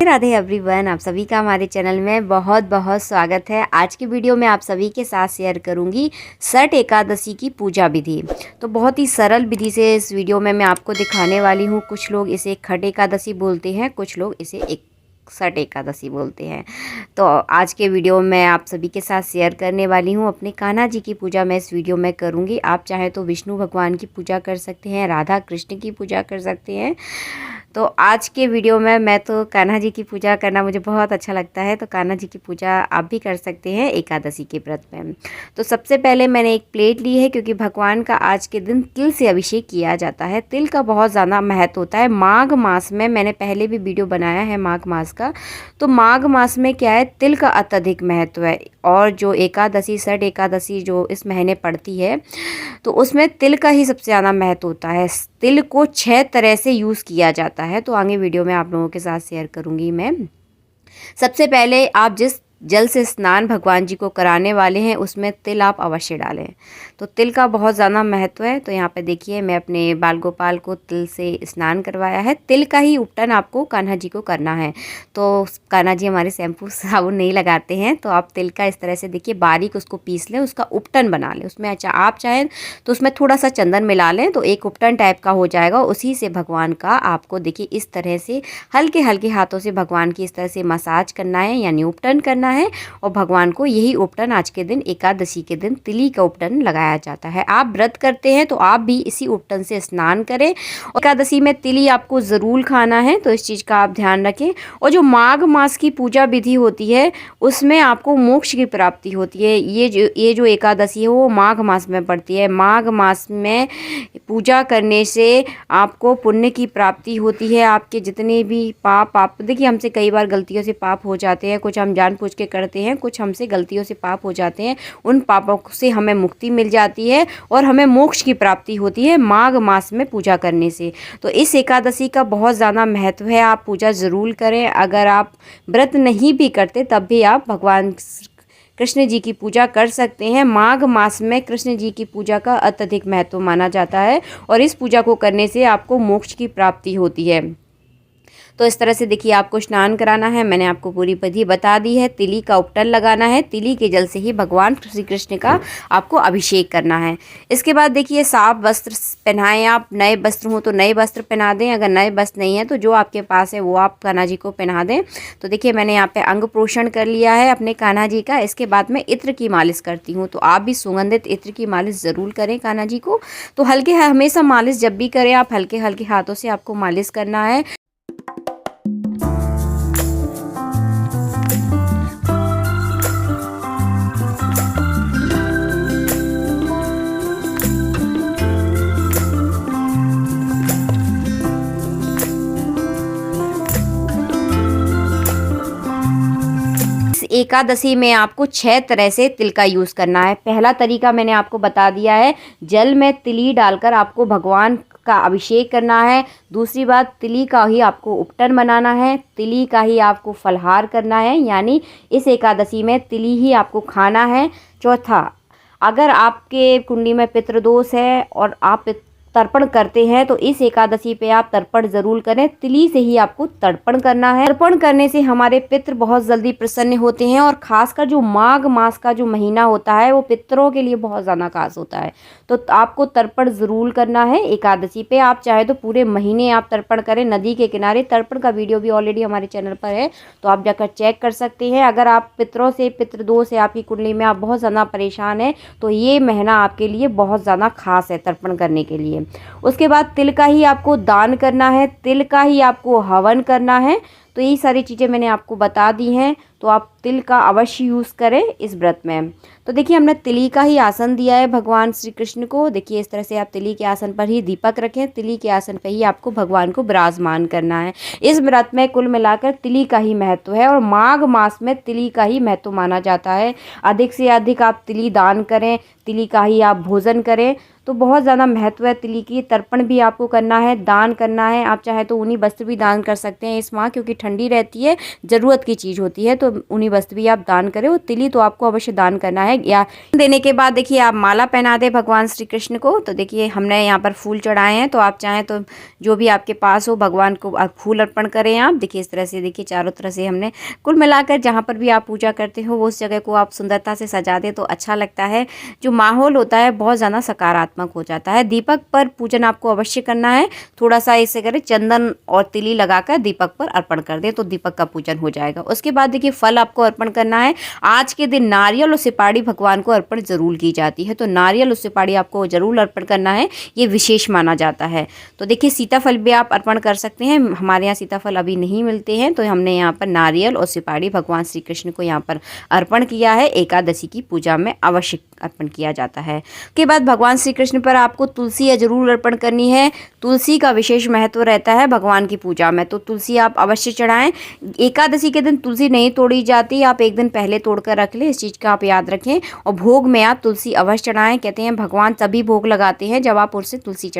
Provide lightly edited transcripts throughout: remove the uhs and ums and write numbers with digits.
Radhe everyone, आप सभी का हमारे चैनल में बहुत बहुत स्वागत है। आज की वीडियो में आप सभी के साथ शेयर करूंगी छठ एकादशी की पूजा विधि। तो बहुत ही सरल विधि से इस वीडियो में मैं आपको दिखाने वाली हूं। कुछ लोग इसे खट एकादशी बोलते हैं, कुछ लोग इसे छठ एकादशी बोलते हैं। तो आज के वीडियो में आप सभी के साथ शेयर करने वाली हूँ अपने कान्हा जी की पूजा मैं इस वीडियो में करूँगी। आप चाहे तो विष्णु भगवान की पूजा कर सकते हैं, राधा कृष्ण की पूजा कर सकते हैं। तो आज के वीडियो में मैं तो कान्हा जी की पूजा करना मुझे बहुत अच्छा लगता है, तो कान्हा जी की पूजा आप भी कर सकते हैं एकादशी के व्रत में। तो सबसे पहले मैंने एक प्लेट ली है, क्योंकि भगवान का आज के दिन तिल से अभिषेक किया जाता है। तिल का बहुत ज़्यादा महत्व होता है। माघ मास में मैंने पहले भी वीडियो बनाया है माघ मास का। तो माघ मास में क्या है, तिल का अत्यधिक महत्व है। और जो एकादशी छठ एकादशी जो इस महीने पड़ती है, तो उसमें तिल का ही सबसे ज़्यादा महत्व होता है। तिल को 6 तरह से यूज़ किया जाता है, तो आगे वीडियो में आप लोगों के साथ शेयर करूँगी मैं। सबसे पहले आप जिस जल से स्नान भगवान जी को कराने वाले हैं, उसमें तिल आप अवश्य डालें। तो तिल का बहुत ज़्यादा महत्व है। तो यहाँ पे देखिए, मैं अपने बाल गोपाल को तिल से स्नान करवाया है। तिल का ही उपटन आपको कान्हा जी को करना है। तो कान्हा जी हमारे शैम्पू साबुन नहीं लगाते हैं, तो आप तिल का इस तरह से देखिए बारीक उसको पीस लें, उसका उपटन बना लें। उसमें अच्छा आप चाहें तो उसमें थोड़ा सा चंदन मिला लें, तो एक उपटन टाइप का हो जाएगा। उसी से भगवान का आपको देखिए इस तरह से हल्के हल्के हाथों से भगवान की इस तरह से मसाज करना है, यानी उपटन करना है। और भगवान को यही उपटन आज के दिन एकादशी के दिन तिली का उपटन लगाया जाता है। आप व्रत करते हैं तो आप भी इसी उपटन से स्नान करें। एकादशी में तिली आपको ज़रूर खाना है, तो इस चीज़ का आप ध्यान रखें। और जो माघ मास की पूजा विधि होती है, उसमें आपको मोक्ष की प्राप्ति होती है। ये जो एकादशी है वो माघ मास में पड़ती है। माघ मास में पूजा करने से आपको पुण्य की प्राप्ति होती है। आपके जितने भी पाप देखिए, हमसे कई बार गलतियों से पाप हो जाते हैं, कुछ हम जानबूझ के करते हैं, कुछ हमसे गलतियों से पाप हो जाते हैं। उन पापों से हमें मुक्ति मिल जाती है और हमें मोक्ष की प्राप्ति होती है माघ मास में पूजा करने से। तो इस एकादशी का बहुत ज़्यादा महत्व है। आप पूजा ज़रूर करें। अगर आप व्रत नहीं भी करते तब भी आप भगवान कृष्ण जी की पूजा कर सकते हैं। माघ मास में कृष्ण जी की पूजा का अत्यधिक महत्व माना जाता है, और इस पूजा को करने से आपको मोक्ष की प्राप्ति होती है। तो इस तरह से देखिए, आपको स्नान कराना है, मैंने आपको पूरी विधि बता दी है। तिली का उपटन लगाना है, तिली के जल से ही भगवान श्री कृष्ण का आपको अभिषेक करना है। इसके बाद देखिए, साफ वस्त्र पहनाएं। आप नए वस्त्र हो तो नए वस्त्र पहना दें, अगर नए वस्त्र नहीं है तो जो आपके पास है वो आप कान्हा जी को पहना दें। तो देखिए, मैंने यहाँ पे अंग प्रोक्षण कर लिया है अपने कान्हा जी का। इसके बाद मैं इत्र की मालिश करती हूँ, तो आप भी सुगंधित इत्र की मालिश ज़रूर करें कान्हा जी को। तो हल्के हमेशा मालिश जब भी करें आप हल्के हल्के हाथों से आपको मालिश करना है। एकादशी में आपको 6 तरह से तिल का यूज़ करना है। पहला तरीका मैंने आपको बता दिया है, जल में तिली डालकर आपको भगवान का अभिषेक करना है। दूसरी बात, तिली का ही आपको उपटन बनाना है, तिली का ही आपको फलहार करना है, यानी इस एकादशी में तिली ही आपको खाना है। चौथा, अगर आपके कुंडली में पितृदोष है और आप तर्पण करते हैं तो इस एकादशी पे आप तर्पण ज़रूर करें। तिली से ही आपको तर्पण करना है। तर्पण करने से हमारे पितृ बहुत जल्दी प्रसन्न होते हैं, और खासकर जो माघ मास का जो महीना होता है वो पितरों के लिए बहुत ज़्यादा खास होता है। तो आपको तर्पण ज़रूर करना है एकादशी पे। आप चाहे तो पूरे महीने आप तर्पण करें नदी के किनारे। तर्पण का वीडियो भी ऑलरेडी हमारे चैनल पर है, तो आप जाकर चेक कर सकते हैं। अगर आप पितरों से पितृदोष है आपकी कुंडली में, आप बहुत ज़्यादा परेशान हैं, तो ये महीना आपके लिए बहुत ज़्यादा खास है तर्पण करने के लिए। उसके बाद तिल का ही आपको दान करना है, तिल का ही आपको हवन करना है। तो ये सारी चीज़ें मैंने आपको बता दी हैं, तो आप तिल का अवश्य यूज़ करें इस व्रत में। तो देखिए, हमने तिली का ही आसन दिया है भगवान श्री कृष्ण को। देखिए, इस तरह से आप तिली के आसन पर ही दीपक रखें, तिली के आसन पर ही आपको भगवान को विराजमान करना है। इस व्रत में कुल मिलाकर तिली का ही महत्व है, और माघ मास में तिली का ही महत्व माना जाता है। अधिक से अधिक आप तिली दान करें, तिली का ही आप भोजन करें। तो बहुत ज़्यादा महत्व है तिली की। तर्पण भी आपको करना है, दान करना है। आप चाहे तो ऊनी वस्त्र भी दान कर सकते हैं इस माह, क्योंकि ठंडी रहती है, ज़रूरत की चीज़ होती है, तो ऊनी वस्त्र भी आप दान करें। और तिली तो आपको अवश्य दान करना है। या देने के बाद देखिए आप माला पहना दें भगवान श्री कृष्ण को। तो देखिए हमने यहाँ पर फूल चढ़ाए हैं, तो आप चाहें तो जो भी आपके पास हो भगवान को फूल अर्पण करें आप। देखिए इस तरह से, देखिए चारों तरह से हमने कुल मिलाकर जहाँ पर भी आप पूजा करते हो वो उस जगह को आप सुंदरता से सजा दें तो अच्छा लगता है। जो माहौल होता है बहुत ज़्यादा सकारात्मक हो जाता है। दीपक पर पूजन आपको अवश्य करना है। थोड़ा सा इसे करें, चंदन और तिली लगाकर दीपक पर अर्पण कर दें तो दीपक का पूजन हो जाएगा। उसके बाद देखिए फल आपको अर्पण करना है। आज के दिन नारियल और सुपारी भगवान को अर्पण जरूर की जाती है, तो नारियल और सुपारी आपको जरूर अर्पण करना है, ये विशेष माना जाता है। तो देखिए सीताफल भी आप अर्पण कर सकते हैं। हमारे यहाँ सीताफल अभी नहीं मिलते हैं, तो हमने यहाँ पर नारियल और सुपारी भगवान श्री कृष्ण को यहाँ पर अर्पण किया है। एकादशी की पूजा में अवश्य अर्पण किया जाता है। उसके बाद भगवान श्री कृष्ण पर आपको तुलसी जरूर अर्पण करनी है। तुलसी का विशेष महत्व रहता है भगवान की पूजा में, तो तुलसी आप अवश्य चढ़ाएं। एकादशी के दिन तुलसी नहीं तोड़ी जाती, आप एक दिन पहले तोड़कर रख लें, इस चीज़ का आप याद रखें। और भोग में आप तुलसी अवश्य चढ़ाएं। कहते हैं भगवान तभी भोग लगाते हैं जब आप उससे तुलसी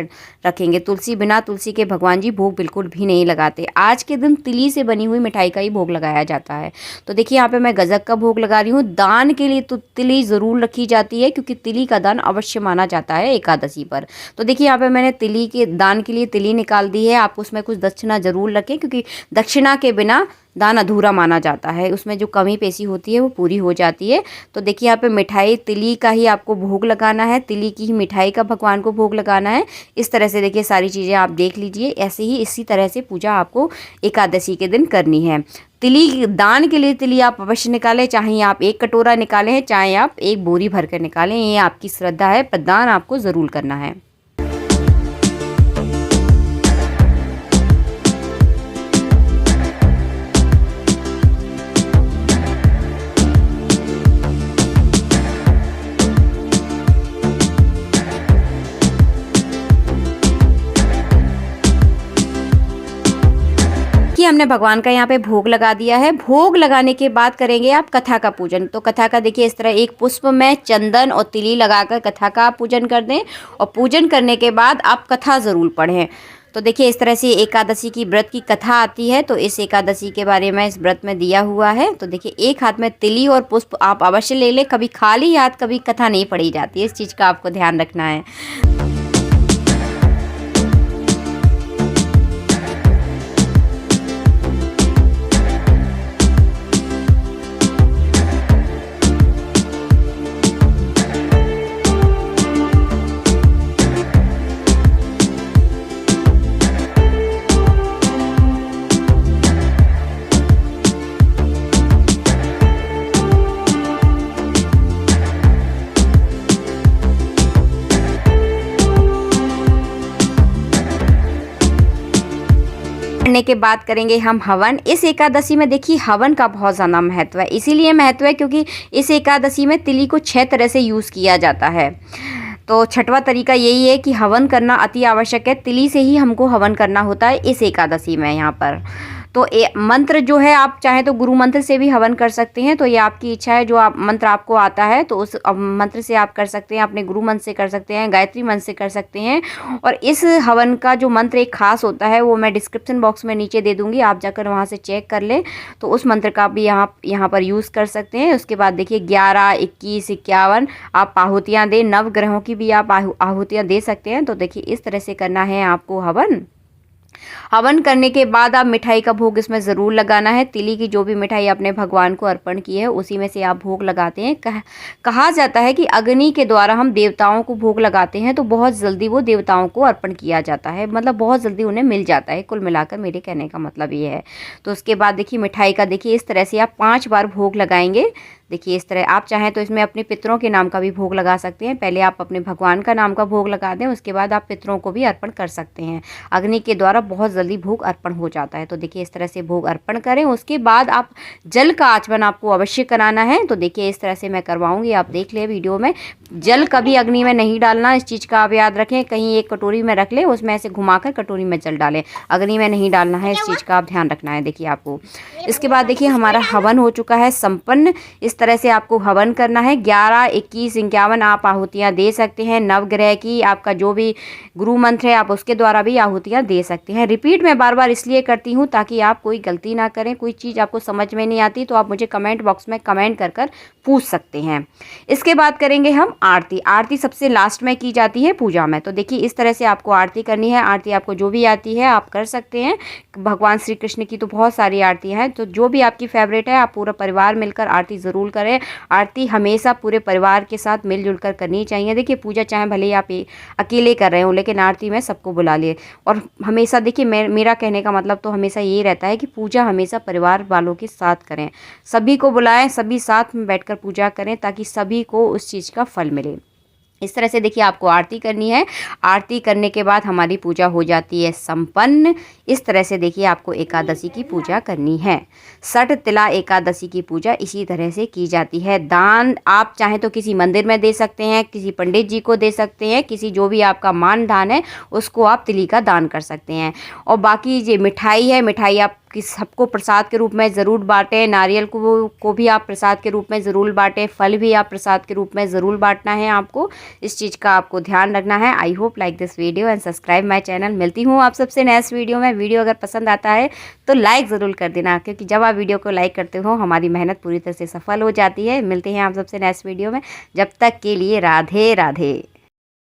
रखेंगे। तुलसी, बिना तुलसी के भगवान जी भोग बिल्कुल भी नहीं लगाते। आज के दिन तिली से बनी हुई मिठाई का ही भोग लगाया जाता है। तो देखिए यहाँ पे मैं गजक का भोग लगा रही हूँ। दान के लिए तो तिली ज़रूर रखी जाती है, क्योंकि तिली का दान अवश्य माना जाता है एकादशी पर। तो देखिए यहाँ पे मैंने तिली के दान के लिए तिली निकाल दी है। आप उसमें कुछ दक्षिणा जरूर रखें, क्योंकि दक्षिणा के बिना दान अधूरा माना जाता है, उसमें जो कमी पेशी होती है वो पूरी हो जाती है। तो देखिए यहाँ पे मिठाई तिली का ही आपको भोग लगाना है, तिली की ही मिठाई का भगवान को भोग लगाना है। इस तरह से देखिए सारी चीज़ें आप देख लीजिए। ऐसे ही इसी तरह से पूजा आपको एकादशी के दिन करनी है। तिली दान के लिए तिली आप अवश्य निकालें, चाहे आप एक कटोरा निकालें चाहे आप एक बोरी भर कर निकालें, ये आपकी श्रद्धा है, पर दान आपको ज़रूर करना है। हमने भगवान का यहाँ पे भोग लगा दिया है। भोग लगाने के बाद करेंगे आप कथा का पूजन। तो कथा का देखिए इस तरह एक पुष्प में चंदन और तिली लगाकर कथा का पूजन कर दें, और पूजन करने के बाद आप कथा ज़रूर पढ़ें। तो देखिए इस तरह से एकादशी की व्रत की कथा आती है, तो इस एकादशी के बारे में इस व्रत में दिया हुआ है। तो देखिए एक हाथ में तिली और पुष्प आप अवश्य ले लें। कभी खाली हाथ कभी कथा नहीं पढ़ी जाती है, इस चीज़ का आपको ध्यान रखना है। करने के बाद करेंगे हम हवन। इस एकादशी में देखिए हवन का बहुत ज़्यादा महत्व है। इसीलिए महत्व है क्योंकि इस एकादशी में तिली को 6 तरह से यूज़ किया जाता है। तो छठवां तरीका यही है कि हवन करना अति आवश्यक है। तिली से ही हमको हवन करना होता है इस एकादशी में यहाँ पर। तो मंत्र जो है आप चाहे तो गुरु मंत्र से भी हवन कर सकते हैं, तो ये आपकी इच्छा है। जो आप मंत्र आपको आता है तो उस मंत्र से आप कर सकते हैं, अपने गुरु मंत्र से कर सकते हैं, गायत्री मंत्र से कर सकते हैं। और इस हवन का जो मंत्र एक खास होता है वो मैं डिस्क्रिप्शन बॉक्स में नीचे दे दूँगी, आप जाकर वहाँ से चेक कर लें। तो उस मंत्र का भी यहाँ पर यूज़ कर सकते हैं। उसके बाद देखिए 11, 21, 51 आप आहुतियाँ दें। नवग्रहों की भी आप आहुतियाँ दे सकते हैं। तो देखिए इस तरह से करना है आपको हवन। हवन करने के बाद आप मिठाई का भोग इसमें ज़रूर लगाना है। तिली की जो भी मिठाई आपने भगवान को अर्पण की है उसी में से आप भोग लगाते हैं। कहा जाता है कि अग्नि के द्वारा हम देवताओं को भोग लगाते हैं तो बहुत जल्दी वो देवताओं को अर्पण किया जाता है, मतलब बहुत जल्दी उन्हें मिल जाता है। कुल मिलाकर मेरे कहने का मतलब ये है। तो उसके बाद देखिए मिठाई का देखिए इस तरह से आप 5 बार भोग लगाएंगे। देखिए इस तरह आप चाहें तो इसमें अपने पितरों के नाम का भी भोग लगा सकते हैं। पहले आप अपने भगवान का नाम का भोग लगा दें, उसके बाद आप पितरों को भी अर्पण कर सकते हैं। अग्नि के द्वारा बहुत जल्दी भोग अर्पण हो जाता है। तो देखिए इस तरह से भोग अर्पण करें। उसके बाद आप जल का आचमन आपको अवश्य कराना है। तो देखिए इस तरह से मैं करवाऊंगी, आप देख लें वीडियो में। जल कभी अग्नि में नहीं डालना, इस चीज़ का आप याद रखें। कहीं एक कटोरी में रख लें, उसमें ऐसे घुमाकर कटोरी में जल डालें, अग्नि में नहीं डालना है, इस चीज़ का आप ध्यान रखना है। देखिए आपको इसके बाद देखिए हमारा हवन हो चुका है संपन्न। इस तरह से आपको हवन करना है। 11, 21, 51 आप आहुतियाँ दे सकते हैं। नवग्रह की आपका जो भी गुरु मंत्र है आप उसके द्वारा भी आहुतियाँ दे सकते हैं। रिपीट मैं बार बार इसलिए करती हूँ ताकि आप कोई गलती ना करें। कोई चीज़ आपको समझ में नहीं आती तो आप मुझे कमेंट बॉक्स में कमेंट कर कर पूछ सकते हैं। इसके बाद करेंगे हम आरती। आरती सबसे लास्ट में की जाती है पूजा में। तो देखिए इस तरह से आपको आरती करनी है। आरती आपको जो भी आती है आप कर सकते हैं। भगवान श्री कृष्ण की तो बहुत सारी आरतियाँ हैं, तो जो भी आपकी फेवरेट है आप पूरा परिवार मिलकर आरती ज़रूर करें। आरती हमेशा पूरे परिवार के साथ मिलजुल कर करनी चाहिए। देखिए पूजा चाहे भले ही आप अकेले कर रहे हो लेकिन आरती में सबको बुला लिए। और हमेशा देखिए मेरा कहने का मतलब तो हमेशा ये रहता है कि पूजा हमेशा परिवार वालों के साथ करें। सभी को बुलाएं, सभी साथ में बैठकर पूजा करें ताकि सभी को उस चीज़ का फल मिले। इस तरह से देखिए आपको आरती करनी है। आरती करने के बाद हमारी पूजा हो जाती है संपन्न। इस तरह से देखिए आपको एकादशी की पूजा करनी है। सठ तिला एकादशी की पूजा इसी तरह से की जाती है। दान आप चाहें तो किसी मंदिर में दे सकते हैं, किसी पंडित जी को दे सकते हैं, किसी जो भी आपका मान दान है उसको आप तिली का दान कर सकते हैं। और बाकी ये मिठाई है, मिठाई आप कि सबको प्रसाद के रूप में ज़रूर बांटें। नारियल को भी आप प्रसाद के रूप में ज़रूर बांटें। फल भी आप प्रसाद के रूप में ज़रूर बांटना है आपको। इस चीज़ का आपको ध्यान रखना है। I hope like this video and subscribe my channel. मिलती हूँ आप सबसे नेक्स्ट वीडियो में। वीडियो अगर पसंद आता है तो लाइक ज़रूर कर देना, क्योंकि जब आप वीडियो को लाइक करते हो हमारी मेहनत पूरी तरह से सफल हो जाती है। मिलते हैं आप सबसे नेक्स्ट वीडियो में। जब तक के लिए राधे राधे।